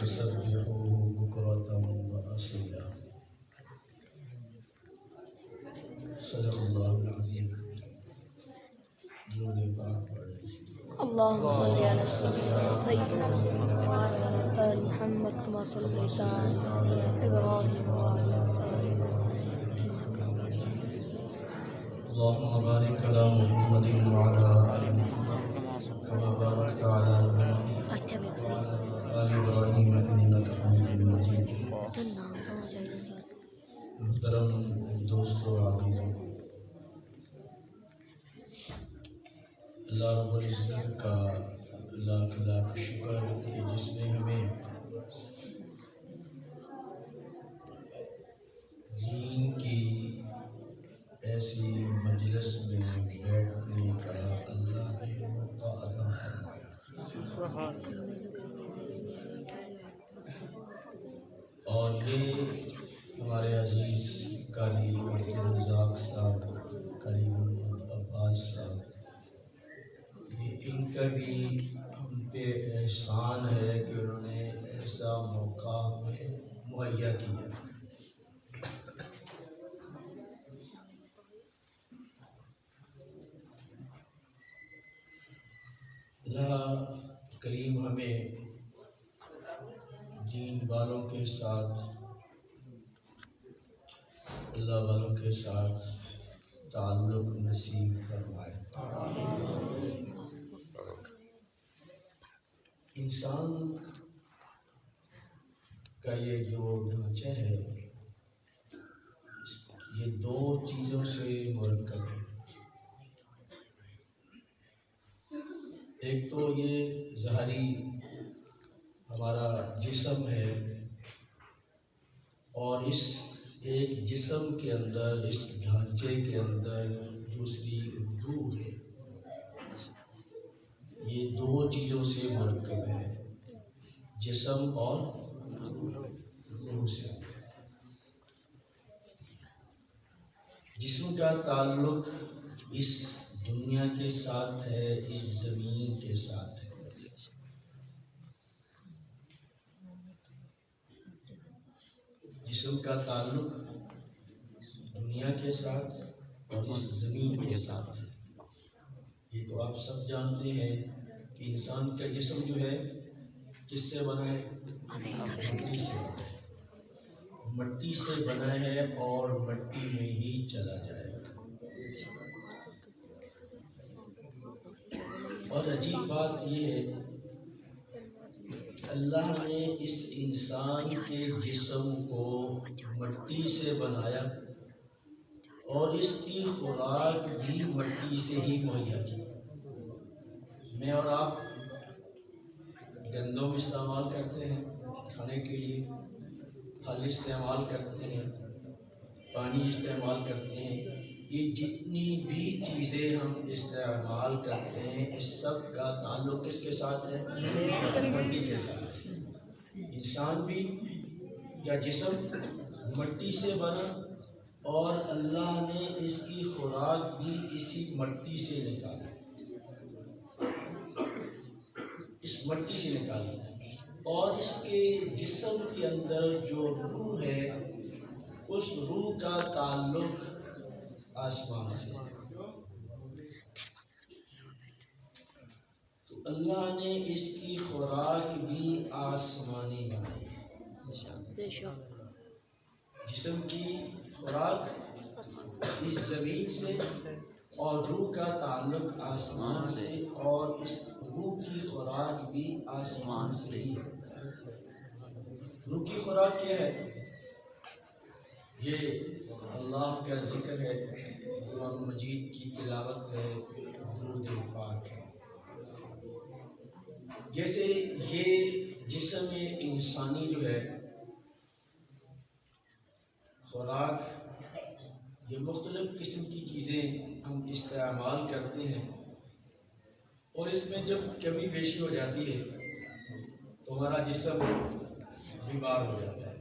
فسبحوه بكرة وأصيلا صدق اللہ العظیم. درود پاک پڑھ لیجیے. اللهم صل على سيدنا محمد وعلى آل محمد كما صليت على إبراهيم وعلى آل إبراهيم إنك حميد مجيد. اللهم بارك على محمد وعلى آل محمد كما باركت على إبراهيم وعلى آل إبراهيم إنك حميد مجيد. محترم دوستو عزیزوں، اللہ رب العزت کا لاکھ لاکھ شکر کہ جس نے ہمیں دین کی ایسی مجلس میں بیٹھنے کا اللہ نے موقع عطا فرمایا، اور یہ ہمارے عزیز قاری عبدالرزاق صاحب، قاری محمد عباس صاحب، یہ ان کا بھی ہم پہ احسان ہے کہ انہوں نے ایسا موقع ہمیں مہیا کیا. اللہ کریم ہمیں دین والوں کے ساتھ، اللہ والوں کے ساتھ تعلق نصیب فرمائے. انسان کا یہ جو ڈھانچہ ہے یہ دو چیزوں سے مرکب ہے. ایک تو یہ ظاہری ہمارا جسم ہے، اور اس ایک جسم کے اندر، اس ڈھانچے کے اندر دوسری روح ہے. یہ دو چیزوں سے مرکب ہے، جسم اور روح سے. جسم کا تعلق اس دنیا کے ساتھ ہے، اس زمین کے ساتھ ہے. جسم کا تعلق دنیا کے ساتھ اور اس زمین کے ساتھ ہے. یہ تو آپ سب جانتے ہیں کہ انسان کا جسم جو ہے کس سے بنا ہے؟ مٹی سے بنا ہے. مٹی سے بنا ہے اور مٹی میں ہی چلا جائے گا. اور عجیب بات یہ ہے کہ اللہ نے اس انسان کے جسم کو مٹی سے بنایا اور اس کی خوراک بھی مٹی سے ہی مہیا کی. میں اور آپ گندم استعمال کرتے ہیں کھانے کے لیے، پھل استعمال کرتے ہیں، پانی استعمال کرتے ہیں. یہ جتنی بھی چیزیں ہم استعمال کرتے ہیں اس سب کا تعلق کس کے ساتھ ہے؟ مٹی کے ساتھ. انسان بھی یا جسم مٹی سے بنا اور اللہ نے اس کی خوراک بھی اسی مٹی سے نکالی، اس مٹی سے نکالی. اور اس کے جسم کے اندر جو روح ہے اس روح کا تعلق آسمان سے. تو اللہ نے اس کی خوراک بھی آسمانی بنائی ہے. جسم کی خوراک اس زمین سے اور روح کا تعلق آسمان سے، اور اس روح کی خوراک بھی آسمان سے ہی ہے. روح کی خوراک کیا ہے؟ یہ اللہ کا ذکر ہے، قرآن مجید کی تلاوت ہے، درود پاک ہے. جیسے یہ جسم انسانی جو ہے خوراک، یہ مختلف قسم کی چیزیں ہم استعمال کرتے ہیں، اور اس میں جب کمی بیشی ہو جاتی ہے تو ہمارا جسم بیمار ہو جاتا ہے.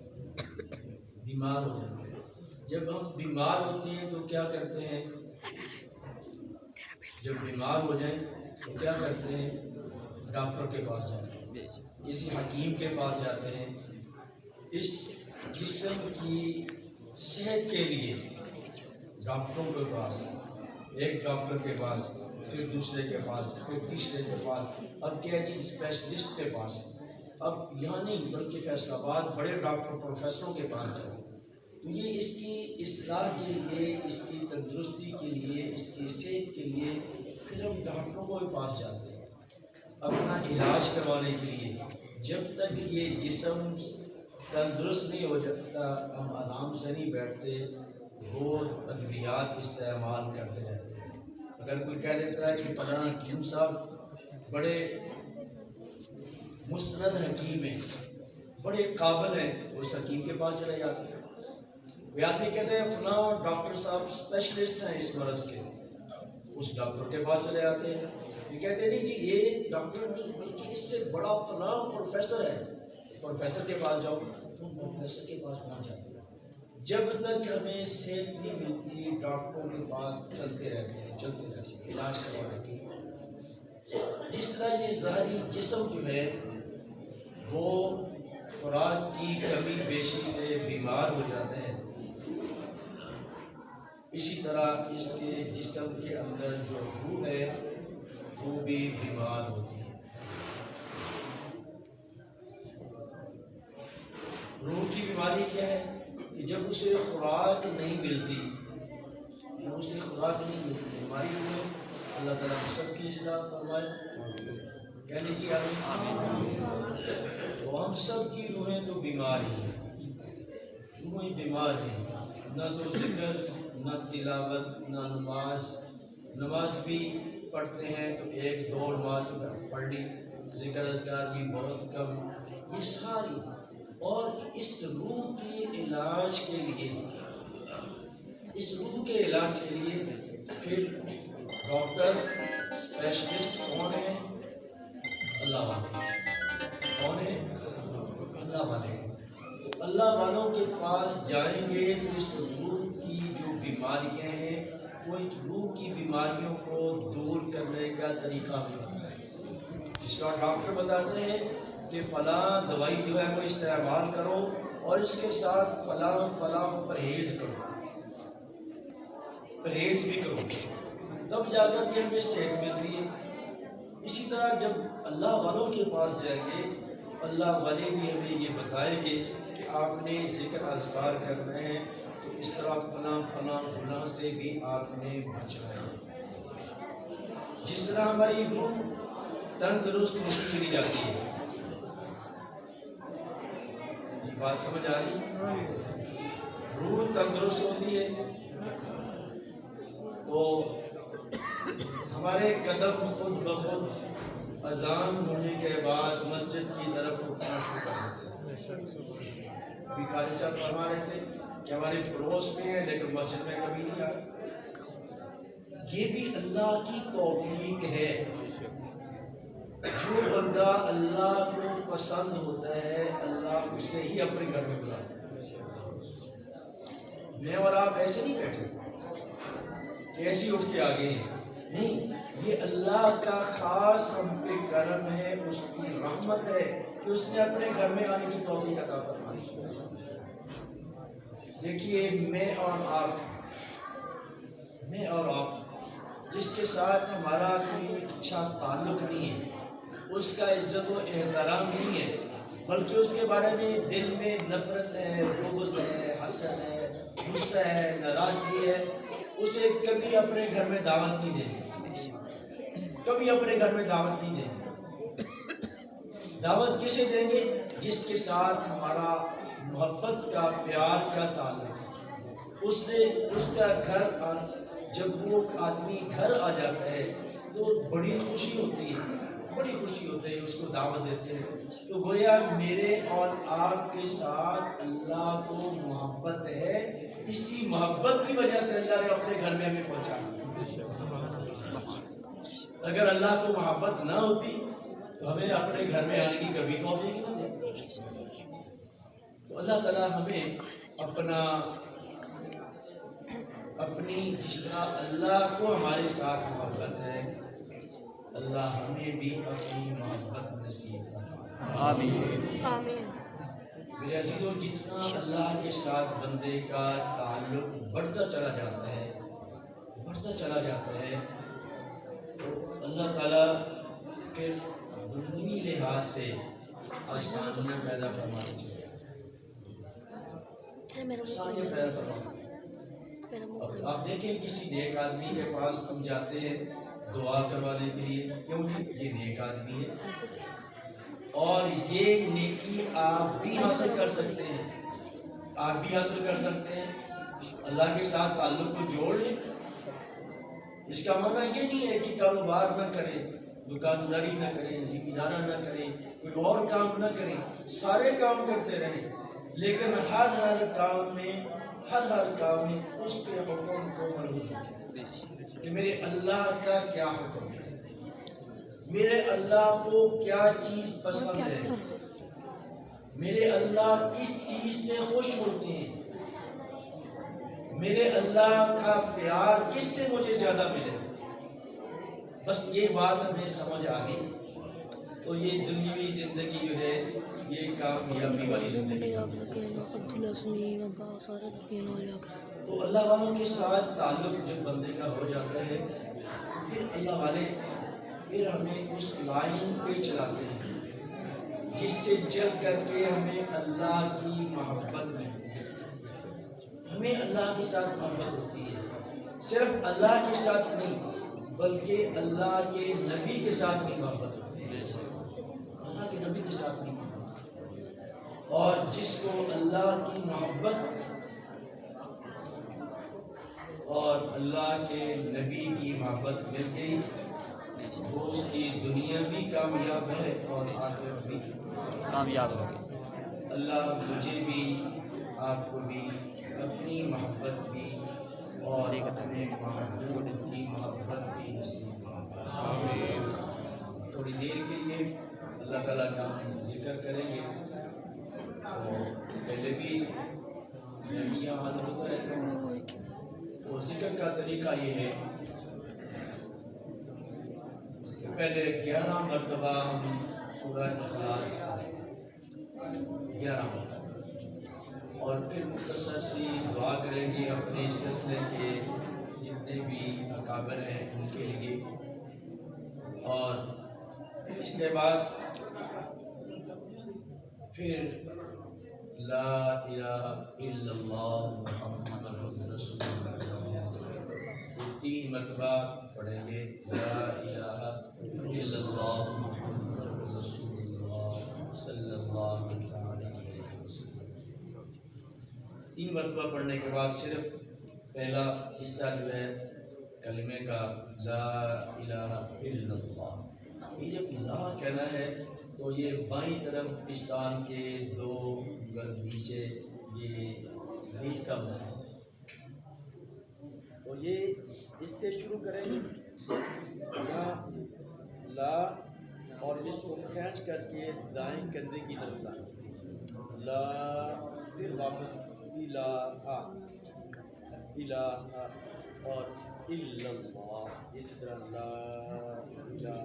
جب ہم بیمار ہوتے ہیں تو کیا کرتے ہیں؟ جب بیمار ہو جائیں تو کیا کرتے ہیں؟ ڈاکٹر کے پاس جاتے ہیں. کسی حکیم کے پاس جاتے ہیں، اس جسم کی صحت کے لیے ڈاکٹروں کے پاس، ایک ڈاکٹر کے پاس، پھر دوسرے کے پاس، پھر تیسرے کے پاس، اب کیا جی اسپیشلسٹ کے پاس، اب یہاں نہیں بلکہ فیصل آباد بڑے ڈاکٹر پروفیسروں کے پاس جاؤ، تو یہ اس کی اصلاح کے لیے، اس کی تندرستی کے لیے، اس کی صحت کے لیے پھر ہم ڈاکٹروں کے پاس جاتے ہیں اپنا علاج کروانے کے لیے۔ جب تک یہ جسم تندرست نہیں ہو جاتا ہم آرام سے نہیں بیٹھتے، وہ ادویات استعمال کرتے رہتے ہیں۔ اگر کوئی کہہ دیتا ہے کہ فلاں حکیم صاحب بڑے مستند حکیم ہیں، بڑے قابل ہیں، اس حکیم کے پاس چلے جاتے ہیں۔ کوئی آدمی کہتے ہیں فلاں ڈاکٹر صاحب اسپیشلسٹ ہیں اس مرض کے، اس ڈاکٹر کے پاس چلے جاتے ہیں۔ یہ کہتے ہیں نہیں جی یہ ڈاکٹر نہیں بلکہ اس سے بڑا فلاں پروفیسر ہے، پروفیسر کے پاس جاؤ، تو پروفیسر کے پاس پہنچ جاتے ہیں۔ جب تک ہمیں صحت نہیں ملتی ڈاکٹروں کے پاس چلتے رہتے ہیں علاج کروانے کے۔ جس طرح یہ ظاہری جسم جو ہے وہ خوراک کی کمی بیشی سے بیمار ہو جاتا ہے، اسی طرح اس کے جسم کے اندر جو روح ہے وہ بھی بیمار ہوتی ہے۔ روح کی بیماری کیا ہے کہ جب اسے خوراک نہیں ملتی، ہماری روح، اللہ تعالیٰ سب کی اصلاح فرمائے، کہنے کی آمین۔ تو ہم سب کی روحیں تو بیمار ہی ہیں، روحیں بیمار ہیں، نہ تو ذکر، نہ تلاوت، نہ نماز بھی پڑھتے ہیں تو ایک دو نماز پڑھ لی، ذکر اذکار بھی بہت کم، یہ ساری۔ اور اس روح کے علاج کے لیے، اس روح کے علاج کے لیے پھر ڈاکٹر اسپیشلسٹ کون ہیں؟ اللہ والے۔ کون ہیں؟ اللہ والے۔ تو اللہ والوں کے پاس جائیں گے تو اس روح کی جو بیماریاں ہیں وہ اس روح کی بیماریوں کو دور کرنے کا طریقہ بھی بتائیں گے۔ جس کا ڈاکٹر بتاتے ہیں کہ فلاں دوائی جو ہے وہ استعمال کرو اور اس کے ساتھ فلاں پرہیز کرو، پرہیز بھی کرو، تب جا کر کے ہمیں صحت ملتی ہے۔ اسی طرح جب اللہ والوں کے پاس جائیں گے تو اللہ والے بھی ہمیں یہ بتائیں گے کہ آپ نے ذکر اذکار کرنا ہے تو اس طرح فلاں گناہ سے بھی آپ نے بچنا ہے۔ جس طرح ہماری روح تندرست ہوتی چلی جاتی ہے، یہ بات سمجھ آ رہی؟ روح تندرست ہوتی ہے تو ہمارے قدم خود بخود اذان ہونے کے بعد مسجد کی طرف اٹھنا شروع کر دیتے ہیں۔ ابھی قاری صاحب فرما رہے تھے کہ ہمارے پڑوس میں ہے لیکن مسجد میں کبھی نہیں آئے۔ یہ بھی اللہ کی توفیق ہے۔ جو بندہ اللہ کو پسند ہوتا ہے اللہ اسے ہی اپنے گھر میں بلاتا ہے۔ میں اور آپ ایسے نہیں بیٹھے کہ ایسے اٹھ کے آگے ہیں، نہیں، یہ اللہ کا خاص ہم پہ کرم ہے، اس کی رحمت ہے کہ اس نے اپنے گھر میں آنے کی توفیق عطا فرمائی۔ دیکھیے میں اور آپ جس کے ساتھ ہمارا کوئی اچھا تعلق نہیں ہے، اس کا عزت و احترام نہیں ہے، بلکہ اس کے بارے میں دل میں نفرت ہے، بغض ہے، حسد ہے، غصہ ہے، ناراضگی ہے، اسے کبھی اپنے گھر میں دعوت نہیں دیں گے، کبھی اپنے گھر میں دعوت نہیں دیں گے۔ دعوت کسے دیں گے؟ جس کے ساتھ ہمارا محبت کا، پیار کا تعلق ہے۔ اس کا گھر، جب وہ آدمی گھر آ جاتا ہے تو بڑی خوشی ہوتی ہے، بڑی خوشی ہوتی ہے، اس کو دعوت دیتے ہیں۔ تو گویا میرے اور آپ کے ساتھ اللہ کو محبت ہے، اسی محبت کی وجہ سے اللہ نے اپنے گھر میں ہمیں پہنچایا۔ اگر اللہ کو محبت نہ ہوتی تو ہمیں اپنے گھر میں آنے کی کبھی توفیق نہ دے۔ تو اللہ تعالیٰ ہمیں اپنی جس طرح اللہ کو ہمارے ساتھ محبت ہے، اللہ ہمیں بھی اپنی محبت نصیب فرمائے۔ آمین آمین میرے عزیزوں، جتنا اللہ کے ساتھ بندے کا تعلق بڑھتا چلا جاتا ہے تو اللہ تعالیٰ پھر دنیوی لحاظ سے آسانیاں پیدا فرماتے ہیں، آسانیاں پیدا فرماتے ہیں۔ اب آپ دیکھیں کسی نیک آدمی کے پاس ہم جاتے ہیں دعا کروانے کے لیے، کیوں جی یہ نیک آدمی ہے اور یہ نیکی آپ بھی حاصل کر سکتے ہیں، اللہ کے ساتھ تعلق کو جوڑ لیں۔ اس کا معنی یہ نہیں ہے کہ کاروبار نہ کریں، دکانداری نہ کریں، ذمہ نہ کریں، کوئی اور کام نہ کریں، سارے کام کرتے رہیں، لیکن ہر کام میں اس کے حکم کو ملحوظ رکھیں کہ میرے اللہ کا کیا حکم ہے، میرے اللہ کو کیا چیز پسند ہے، میرے اللہ کس چیز سے خوش ہوتے ہیں، میرے اللہ کا پیار کس سے مجھے زیادہ ملے۔ بس یہ بات ہمیں سمجھ آ گئی تو یہ دنیاوی زندگی جو ہے یہ کامیابی والی زندگی ہے۔ تو اللہ والوں کے ساتھ تعلق جب بندے کا ہو جاتا ہے پھر اللہ والے پھر ہمیں اس لائن پہ چلاتے ہیں جس سے چل کر کے ہمیں اللہ کی محبت ملتی ہے، ہمیں اللہ کے ساتھ محبت ہوتی ہے، صرف اللہ کے ساتھ نہیں بلکہ اللہ کے نبی کے ساتھ بھی محبت ہوتی ہے، اللہ کے نبی کے ساتھ بھی محبت ہوتی ہے۔ اور جس کو اللہ کی محبت اور اللہ کے نبی کی محبت مل گئی وہ اس کی دنیا بھی کامیاب ہے اور آخرت بھی کامیاب ہوگی۔ اللہ مجھے بھی آپ کو بھی اپنی محبت بھی اور اپنے محبوب کی محبت بھی نصیب فرمائے۔ تھوڑی دیر کے لیے اللہ تعالیٰ کا ہم ذکر کریں گے، تو پہلے بھی میں یہاں حاضر ہوتا رہتا ہوں۔ تو ذکر کا طریقہ یہ ہے کہ پہلے 11 مرتبہ ہم سورہ اخلاص 11 مرتبہ، اور پھر مختصر سی دعا کریں گے اپنے سلسلے کے جتنے بھی اکابر ہیں ان کے لیے، اور اس کے بعد پھر لا الہ الا اللہ محمد رسول اللہ، یہ 3 مرتبہ پڑھیں گے، لا الہ الا اللہ محمد رسول اللہ صلی اللہ علیہ وسلم۔ 3 مرتبہ پڑھنے کے بعد صرف پہلا حصہ جو ہے کلمے کا لا الہ الا اللہ، یہ جب لا کہنا ہے تو یہ بائیں طرف پستان کے 2 انگل نیچے یہ دل کا مقام ہے، تو یہ اس سے شروع کریں گے یا لا، اور اس کو کھینچ کر کے دائیں کندھے کی طرف لائیں، لا، پھر واپس الہ، اور الا اللہ، اسی طرح لا الہ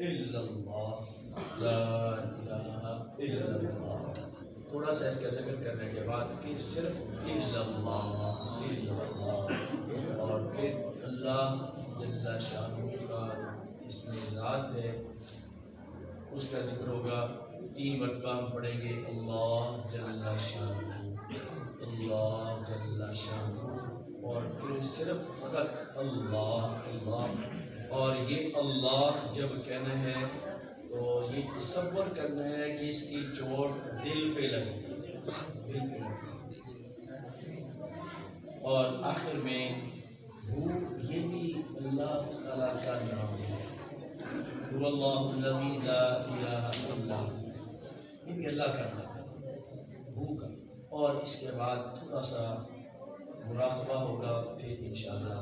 الا اللہ، لا الہ الا اللہ۔ تھوڑا سا اس کا ذکر کرنے کے بعد پھر صرف الا اللہ، اور پھر اللہ جل شانہ کا اس میں ذات ہے اس کا ذکر ہوگا۔ 3 مرتبہ ہم پڑھیں گے اللہ جل شانہ، اللہ جل شانہ، اور پھر صرف فقط اللہ، اور یہ اللہ جب کہنا ہے تو یہ تصور کرنا ہے کہ اس کی چوٹ دل پہ لگی، اور آخر میں یہ بھی اللہ تعالیٰ کا نام ہے، هو اللہ الذی لا الہ الا هو، یہ بھی اللہ کا نام ہے کا۔ اور اس کے بعد تھوڑا سا مراقبہ ہوگا، پھر انشاءاللہ